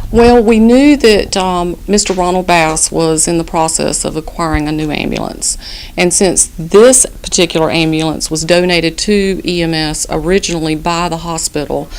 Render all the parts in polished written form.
Well, we knew that Mr. Ronald Bass was in the process of acquiring a new ambulance. And since this particular ambulance was donated to EMS originally by the hospital,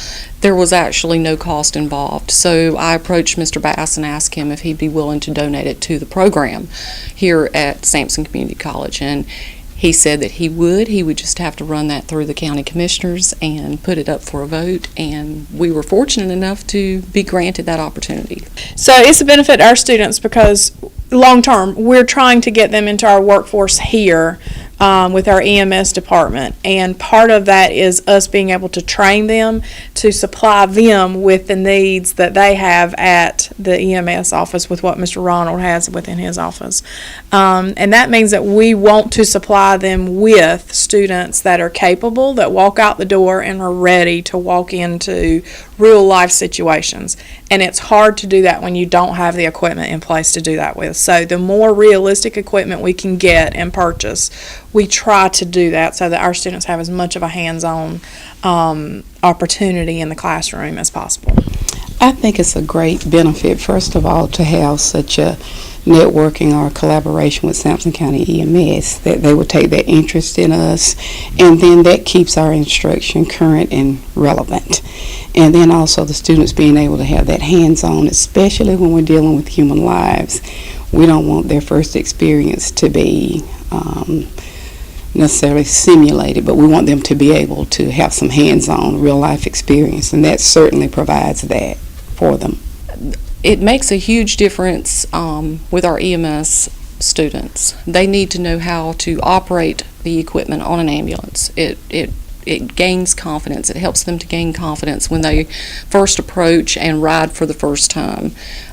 there was actually no cost involved. So I approached Mr. Bass and asked him if he'd be willing to donate it to the program here at Sampson Community College. And he said that he would. He would just have to run that through the county commissioners and put it up for a vote, and we were fortunate enough to be granted that opportunity. So it's a benefit to our students because long term we're trying to get them into our workforce here with our EMS department, and part of that is us being able to train them to supply them with the needs that they have at the EMS office with what Mr. Ronald has within his office, and that means that we want to supply them with students that are capable, that walk out the door and are ready to walk into real life situations. And it's hard to do that when you don't have the equipment in place to do that with. So the more realistic equipment we can get and purchase, we try to do that so that our students have as much of a hands-on opportunity in the classroom as possible. I think it's a great benefit, first of all, to have such a networking or collaboration with Sampson County EMS, that they would take that interest in us, and then that keeps our instruction current and relevant. And then also the students being able to have that hands-on, especially when we're dealing with human lives. We don't want their first experience to be necessarily simulated, but we want them to be able to have some hands-on real-life experience, and that certainly provides that for them. It makes a huge difference with our EMS students. They need to know how to operate the equipment on an ambulance. It gains confidence. It helps them to gain confidence when they first approach and ride for the first time.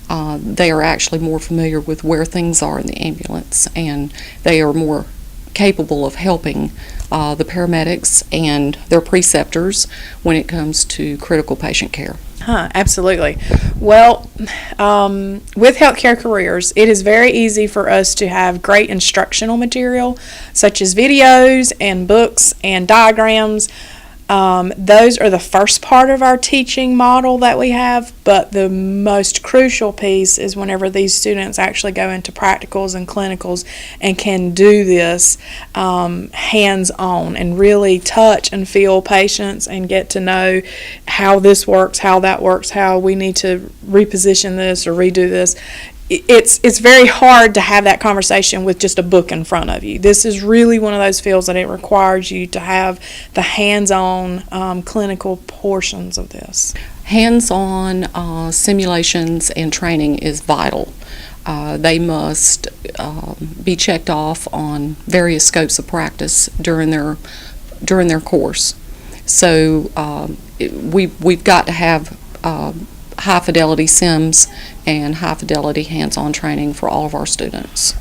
They are actually more familiar with where things are in the ambulance, and they are more capable of helping the paramedics and their preceptors when it comes to critical patient care. Absolutely. Well, with healthcare careers, it is very easy for us to have great instructional material, such as videos and books and diagrams. Those are the first part of our teaching model that we have, but the most crucial piece is whenever these students actually go into practicals and clinicals and can do this hands-on and really touch and feel patients and get to know how this works, how that works, how we need to reposition this or redo this. It's very hard to have that conversation with just a book in front of you. This is really one of those fields that it requires you to have the hands-on clinical portions of this. Hands-on simulations and training is vital. They must be checked off on various scopes of practice during their course. So we've got to have high-fidelity sims and high-fidelity hands-on training for all of our students.